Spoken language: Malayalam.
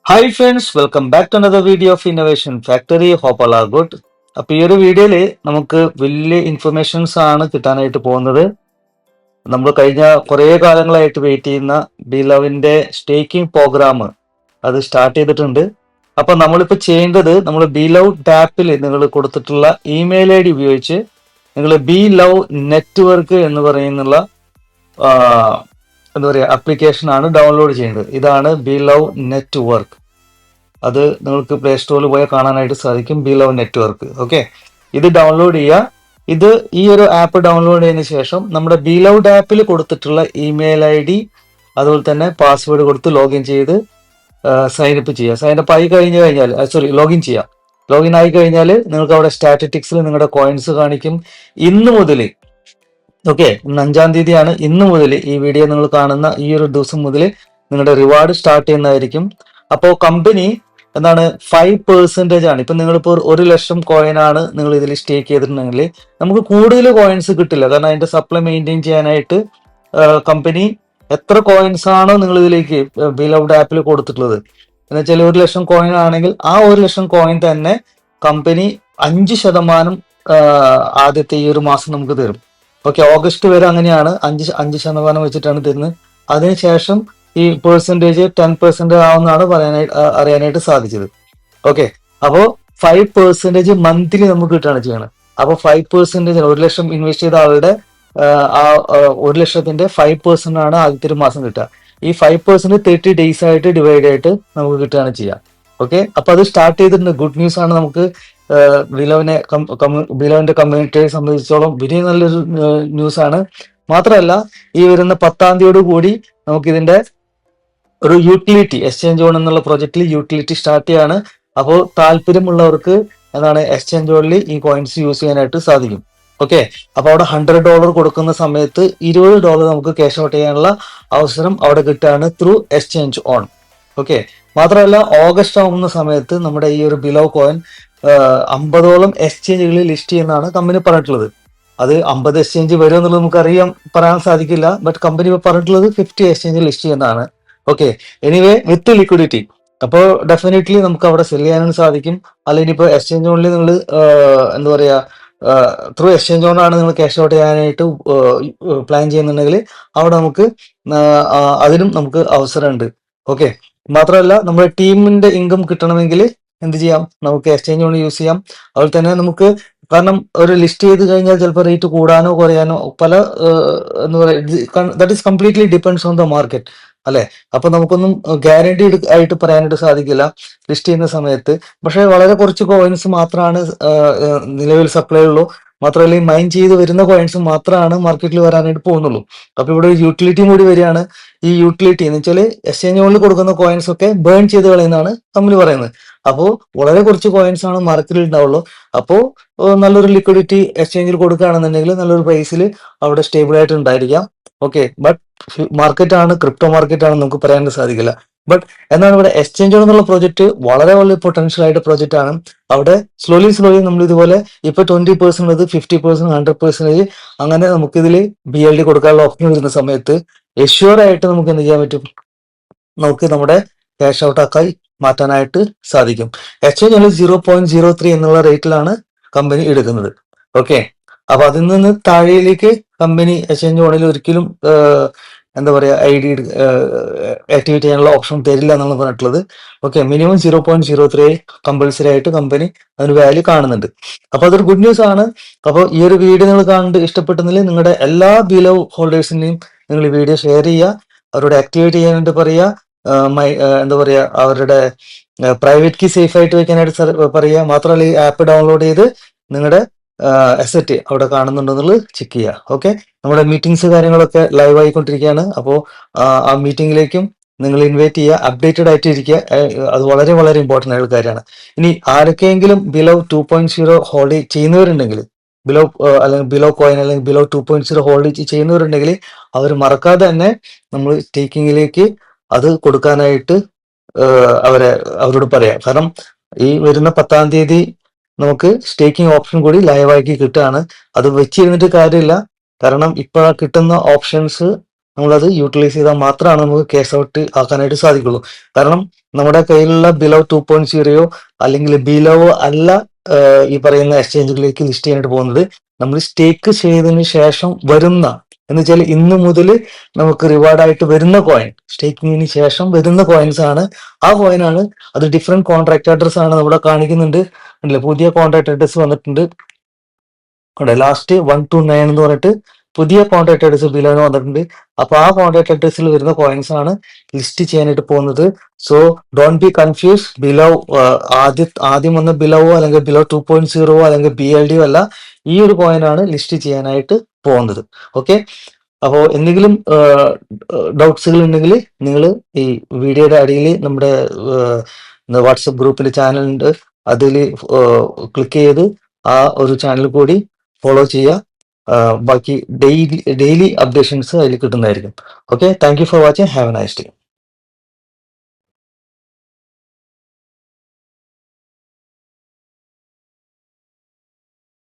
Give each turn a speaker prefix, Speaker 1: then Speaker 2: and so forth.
Speaker 1: Hi friends, welcome back to another video of innovation factory. Hope all are good. അപ്പൊ ഈ ഒരു വീഡിയോയില് നമുക്ക് വലിയ ഇൻഫർമേഷൻസ് ആണ് കിട്ടാനായിട്ട് പോകുന്നത്. നമ്മൾ കഴിഞ്ഞ കുറേ കാലങ്ങളായിട്ട് വെയിറ്റ് ചെയ്യുന്ന ബിലവിന്റെ സ്റ്റേക്കിംഗ് പ്രോഗ്രാം അത് സ്റ്റാർട്ട് ചെയ്തിട്ടുണ്ട്. അപ്പൊ നമ്മളിപ്പോ ചെയ്യേണ്ടത്, നമ്മൾ ബിലവ് ആപ്പിൽ നിങ്ങൾ കൊടുത്തിട്ടുള്ള ഇമെയിൽ ഐ ഡി ഉപയോഗിച്ച് നിങ്ങൾ ബിലവ് നെറ്റ്വർക്ക് എന്ന് പറയുന്നുള്ള എന്താ പറയുക ആപ്ലിക്കേഷൻ ആണ് ഡൗൺലോഡ് ചെയ്യേണ്ടത്. ഇതാണ് ബിലവ് നെറ്റ്വർക്ക്. അത് നിങ്ങൾക്ക് പ്ലേ സ്റ്റോറിൽ പോയാൽ കാണാനായിട്ട് സാധിക്കും. ബിലവ് നെറ്റ്വർക്ക്. ഓക്കെ, ഇത് ഡൗൺലോഡ് ചെയ്യുക. ഇത് ഈ ഒരു ആപ്പ് ഡൗൺലോഡ് ചെയ്തതിന് ശേഷം നമ്മുടെ ബിലവ് ആപ്പിൽ കൊടുത്തിട്ടുള്ള ഇമെയിൽ ഐ ഡി അതുപോലെ തന്നെ പാസ്വേഡ് കൊടുത്ത് ലോഗിൻ ചെയ്ത് സൈനപ്പ് ചെയ്യുക. സൈനപ്പ് ആയി കഴിഞ്ഞു കഴിഞ്ഞാൽ ലോഗിൻ ചെയ്യുക. ലോഗിൻ ആയി കഴിഞ്ഞാൽ നിങ്ങൾക്ക് അവിടെ സ്റ്റാറ്റിസ്റ്റിക്സിൽ നിങ്ങളുടെ കോയിൻസ് കാണിക്കും. ഇന്ന് മുതൽ, ഓക്കെ, ഇന്ന് 5-ാം തീയതിയാണ്. ഇന്ന് മുതൽ ഈ വീഡിയോ നിങ്ങൾ കാണുന്ന ഈ ഒരു ദിവസം മുതൽ നിങ്ങളുടെ റിവാർഡ് സ്റ്റാർട്ട് ചെയ്യുന്നതായിരിക്കും. അപ്പോൾ കമ്പനി എന്താണ് 5% ആണ്. ഇപ്പൊ നിങ്ങളിപ്പോൾ 1,00,000 കോയിനാണ് നിങ്ങൾ ഇതിൽ സ്റ്റേക്ക് ചെയ്തിട്ടുണ്ടെങ്കിൽ നമുക്ക് കൂടുതൽ കോയിൻസ് കിട്ടില്ല. കാരണം അതിന്റെ സപ്ലൈ മെയിൻറ്റെയിൻ ചെയ്യാനായിട്ട് കമ്പനി എത്ര കോയിൻസ് ആണോ നിങ്ങൾ ഇതിലേക്ക് ബിലൗഡ് ആപ്പിൽ കൊടുത്തിട്ടുള്ളത് എന്ന് വെച്ചാൽ 1,00,000 കോയിൻ ആണെങ്കിൽ ആ 1,00,000 കോയിൻ തന്നെ കമ്പനി 5% ആദ്യത്തെ ഈ ഒരു മാസം നമുക്ക് തരും. ഓക്കെ, ഓഗസ്റ്റ് വരെ അങ്ങനെയാണ്. 5% വെച്ചിട്ടാണ് തരുന്നത്. അതിനുശേഷം ഈ പെർസെൻറ്റേജ് 10% ആവുന്നതാണ് അറിയാനായിട്ട് സാധിച്ചത്. ഓക്കെ, അപ്പോൾ 5% മന്ത്ലി നമുക്ക് കിട്ടുകയാണ് ചെയ്യണം. അപ്പോൾ 5%, 1,00,000 ഇൻവെസ്റ്റ് ചെയ്ത ആളുടെ ആ 1,00,000ത്തിന്റെ 5% ആണ് ആദ്യത്തെ ഒരു മാസം കിട്ടുക. ഈ 5% 30 days ആയിട്ട് ഡിവൈഡ് ആയിട്ട് നമുക്ക് കിട്ടുകയാണ് ചെയ്യുക. ഓക്കെ, അപ്പൊ അത് സ്റ്റാർട്ട് ചെയ്തിട്ടുണ്ട്. ഗുഡ് ന്യൂസ് ആണ്. നമുക്ക് ബിലോവിന്റെ കമ്മ്യൂണിറ്റിയെ സംബന്ധിച്ചോളം വലിയ നല്ലൊരു ന്യൂസ് ആണ്. മാത്രമല്ല, ഈ വരുന്ന 10-ാം തീയതിയോട് കൂടി നമുക്ക് ഇതിന്റെ ഒരു യൂട്ടിലിറ്റി എക്സ്ചേഞ്ച് ഓൺ എന്നുള്ള പ്രൊജക്റ്റിൽ യൂട്ടിലിറ്റി സ്റ്റാർട്ട് ചെയ്യാണ്. അപ്പോൾ താല്പര്യമുള്ളവർക്ക് എന്താണ് എക്സ്ചേഞ്ച് ഓണിൽ ഈ കോയിൻസ് യൂസ് ചെയ്യാനായിട്ട് സാധിക്കും. ഓക്കെ, അപ്പൊ അവിടെ $100 കൊടുക്കുന്ന സമയത്ത് $20 നമുക്ക് ക്യാഷ് ഔട്ട് ചെയ്യാനുള്ള അവസരം അവിടെ കിട്ടുകയാണ് ത്രൂ എക്സ്ചേഞ്ച് ഓൺ. ഓക്കെ, മാത്രമല്ല ഓഗസ്റ്റ് ആവുന്ന സമയത്ത് നമ്മുടെ ഈ ഒരു ബിലോ കോയിൻ 50ഓളം എക്സ്ചേഞ്ചുകളിൽ ലിസ്റ്റ് ചെയ്യുന്നതാണ് കമ്പനി പറഞ്ഞിട്ടുള്ളത്. അത് 50 എക്സ്ചേഞ്ച് വരും എന്നുള്ളത് നമുക്ക് പറയാൻ സാധിക്കില്ല. ബട്ട് കമ്പനി പറഞ്ഞിട്ടുള്ളത് 50 എക്സ്ചേഞ്ച് ലിസ്റ്റ് ചെയ്യുന്നതാണ്. ഓക്കെ, എനിവേ വിത്ത് ലിക്വിഡിറ്റി. അപ്പോൾ ഡെഫിനറ്റ്ലി നമുക്ക് അവിടെ സെല് ചെയ്യാനും സാധിക്കും. അല്ലെങ്കിൽ ഇപ്പോൾ എക്സ്ചേഞ്ച് ഓണിൽ നിങ്ങൾ എന്താ പറയുക ത്രൂ എക്സ്ചേഞ്ച് ഓണാണ് നിങ്ങൾ ക്യാഷ് ഔട്ട് ചെയ്യാനായിട്ട് പ്ലാൻ ചെയ്യുന്നുണ്ടെങ്കിൽ അവിടെ നമുക്ക് അതിനും നമുക്ക് അവസരമുണ്ട്. ഓക്കെ, മാത്രമല്ല നമ്മുടെ ടീമിന്റെ ഇൻകം കിട്ടണമെങ്കിൽ എന്ത് ചെയ്യാം, നമുക്ക് എക്സ്ചേഞ്ച് ഓൺ യൂസ് ചെയ്യാം. അതുപോലെ തന്നെ നമുക്ക്, കാരണം ഒരു ലിസ്റ്റ് ചെയ്ത് കഴിഞ്ഞാൽ ചിലപ്പോൾ റേറ്റ് കൂടാനോ കുറയാനോ പല എന്താ പറയുക, that is completely depends on the market, അല്ലെ? അപ്പൊ നമുക്കൊന്നും ഗ്യാരണ്ടി ആയിട്ട് പറയാനായിട്ട് സാധിക്കില്ല ലിസ്റ്റ് ചെയ്യുന്ന സമയത്ത്. പക്ഷെ വളരെ കുറച്ച് കോയിൻസ് മാത്രമാണ് നിലവിൽ സപ്ലൈ ഉള്ളൂ. മാത്രമല്ല, ഈ മൈൻ ചെയ്ത് വരുന്ന കോയിൻസ് മാത്രമാണ് മാർക്കറ്റിൽ വരാനായിട്ട് പോകുന്നുള്ളൂ. അപ്പൊ ഇവിടെ ഒരു യൂട്ടിലിറ്റിയും കൂടി വരികയാണ്. ഈ യൂട്ടിലിറ്റി എന്ന് വെച്ചാൽ എക്സ്ചേഞ്ച് ഓണിൽ കൊടുക്കുന്ന കോയിൻസ് ഒക്കെ ബേൺ ചെയ്ത് കളയുന്നതാണ് കമ്പനി പറയുന്നത്. അപ്പോൾ വളരെ കുറച്ച് കോയിൻസ് ആണ് മാർക്കറ്റിൽ ഉണ്ടാവുള്ളൂ. അപ്പോൾ നല്ലൊരു ലിക്വിഡിറ്റി എക്സ്ചേഞ്ചിൽ കൊടുക്കുകയാണെന്നുണ്ടെങ്കിൽ നല്ലൊരു പ്രൈസിൽ അവിടെ സ്റ്റേബിൾ ആയിട്ട് ഉണ്ടായിരിക്കാം. ഓക്കെ, ബട്ട് മാർക്കറ്റ് ആണ്, ക്രിപ്റ്റോ മാർക്കറ്റ് ആണ്, നമുക്ക് പറയാൻ സാധിക്കില്ല. ബട്ട് എന്നാൽ ഇവിടെ എക്സ്ചേഞ്ച് എന്നുള്ള പ്രോജക്റ്റ് വളരെ വലിയ പൊട്ടൻഷ്യൽ ആയിട്ട് പ്രോജക്റ്റ് ആണ്. അവിടെ സ്ലോലി നമ്മൾ ഇതുപോലെ ഇപ്പൊ 20%, 50%, 100% അങ്ങനെ നമുക്കിതിൽ BLD കൊടുക്കാനുള്ള ഓപ്ഷൻ വരുന്ന സമയത്ത് എഷ്യൂർ ആയിട്ട് നമുക്ക് എന്ത് ചെയ്യാൻ പറ്റും, നമുക്ക് നമ്മുടെ ക്യാഷ് ഔട്ട് ആക്കായി മാറ്റാനായിട്ട് സാധിക്കും. എക്സ്ചേഞ്ച് 0.03 എന്നുള്ള റേറ്റിലാണ് കമ്പനി എടുക്കുന്നത്. ഓക്കെ, അപ്പൊ അതിൽ നിന്ന് താഴേക്ക് കമ്പനി എക്സ്ചേഞ്ച് ഓണിൽ ഒരിക്കലും എന്താ പറയാ ID ആക്ടിവേറ്റ് ചെയ്യാനുള്ള ഓപ്ഷൻ തരില്ല എന്നാണ് പറഞ്ഞിട്ടുള്ളത്. ഓക്കെ, മിനിമം 0.03 കമ്പൽസറി ആയിട്ട് കമ്പനി അതിന് വാല്യൂ കാണുന്നുണ്ട്. അപ്പൊ അതൊരു ഗുഡ് ന്യൂസ് ആണ്. അപ്പോൾ ഈ ഒരു വീഡിയോ നിങ്ങൾ കണ്ട് ഇഷ്ടപ്പെട്ടുന്നില്ല, നിങ്ങളുടെ എല്ലാ ബിലോ ഹോൾഡേഴ്സിനെയും നിങ്ങൾ ഈ വീഡിയോ ഷെയർ ചെയ്യുക, അവരോട് ആക്ടിവേറ്റ് ചെയ്യാനായിട്ട് പറയുക. എന്താ പറയാ, അവരുടെ പ്രൈവറ്റ് കീ സേഫ് ആയിട്ട് വെക്കാനായിട്ട് പറയുക. മാത്രമല്ല, ഈ ആപ്പ് ഡൗൺലോഡ് ചെയ്ത് നിങ്ങളുടെ അസറ്റ് അവിടെ കാണുന്നുണ്ടെന്നുള്ളത് ചെക്ക് ചെയ്യുക. ഓക്കെ, നമ്മുടെ മീറ്റിംഗ്സ് കാര്യങ്ങളൊക്കെ ലൈവ് ആയിക്കൊണ്ടിരിക്കുകയാണ്. അപ്പോൾ ആ മീറ്റിംഗിലേക്കും നിങ്ങൾ ഇൻവൈറ്റ് ചെയ്യുക, അപ്ഡേറ്റഡ് ആയിട്ട് ഇരിക്കുക. അത് വളരെ വളരെ ഇമ്പോർട്ടൻ്റ് ആയിട്ടുള്ള കാര്യമാണ്. ഇനി ആരൊക്കെയെങ്കിലും ബിലോ 2.0 ഹോൾഡ് ചെയ്യുന്നവരുണ്ടെങ്കിൽ, അല്ലെങ്കിൽ ബിലോ കോയിൻ അല്ലെങ്കിൽ ബിലോ 2.0 ഹോൾഡ് ചെയ്യുന്നവരുണ്ടെങ്കിൽ അവർ മറക്കാതെ തന്നെ നമ്മൾ സ്റ്റേക്കിങ്ങിലേക്ക് അത് കൊടുക്കാനായിട്ട് അവരോട് പറയാം. കാരണം ഈ വരുന്ന 10-ാം തീയതി നമുക്ക് സ്റ്റേക്കിംഗ് ഓപ്ഷൻ കൂടി ലൈവാക്കി കിട്ടുകയാണ്. അത് വെച്ചിരുന്നിട്ട് കാര്യമില്ല. കാരണം ഇപ്പൊ കിട്ടുന്ന ഓപ്ഷൻസ് നമ്മളത് യൂട്ടിലൈസ് ചെയ്താൽ മാത്രമാണ് നമുക്ക് കേസ് ഔട്ട് ആക്കാനായിട്ട് സാധിക്കുള്ളൂ. കാരണം നമ്മുടെ കയ്യിലുള്ള ബിലോ 2.0 അല്ലെങ്കിൽ ബിലോ അല്ല ഈ പറയുന്ന എക്സ്ചേഞ്ചുകളിലേക്ക് ലിസ്റ്റ് ചെയ്യാനായിട്ട് പോകുന്നത്. നമ്മൾ സ്റ്റേക്ക് ചെയ്തതിന് ശേഷം വരുന്ന, എന്ന് വെച്ചാൽ ഇന്ന് മുതൽ നമുക്ക് റിവാർഡായിട്ട് വരുന്ന കോയിൻ, സ്റ്റേക്കിങ്ങിന് ശേഷം വരുന്ന കോയിൻസ് ആണ്. ആ കോയിനാണ് അത്. ഡിഫറെന്റ് കോൺട്രാക്ട് അഡ്രസ് ആണ് ഇവിടെ കാണിക്കുന്നുണ്ട്. പുതിയ കോൺട്രാക്ട് അഡ്രസ് വന്നിട്ടുണ്ട്. ലാസ്റ്റ് 129 എന്ന് പറഞ്ഞിട്ട് പുതിയ കോൺട്രാക്ട് അഡ്രസ് ബിലോന് വന്നിട്ടുണ്ട്. അപ്പൊ ആ കോൺട്രാക്ട് അഡ്രസ്സിൽ വരുന്ന കോയിൻസ് ആണ് ലിസ്റ്റ് ചെയ്യാനായിട്ട് പോകുന്നത്. So don't be confuse. Below ആദ്യം വന്ന ബിലോവോ അല്ലെങ്കിൽ ബിലോ 2.0 അല്ലെങ്കിൽ BLD അല്ല, ഈ ഒരു കോയിനാണ് ലിസ്റ്റ് ചെയ്യാനായിട്ട് പോകുന്നത്. ഓക്കെ, അപ്പോൾ എന്തെങ്കിലും ഡൗട്ട്സുകൾ ഉണ്ടെങ്കിൽ നിങ്ങൾ ഈ വീഡിയോയുടെ അടിയിൽ നമ്മുടെ വാട്സപ്പ് ഗ്രൂപ്പിന്റെ ചാനൽ ഉണ്ട്, അതിൽ ക്ലിക്ക് ചെയ്ത് ആ ഒരു ചാനൽ കൂടി ഫോളോ ചെയ്യുക. ബാക്കി ഡെയിലി അപ്ഡേഷൻസ് അതിൽ കിട്ടുന്നതായിരിക്കും. Okay, thank you for watching. Have A nice day.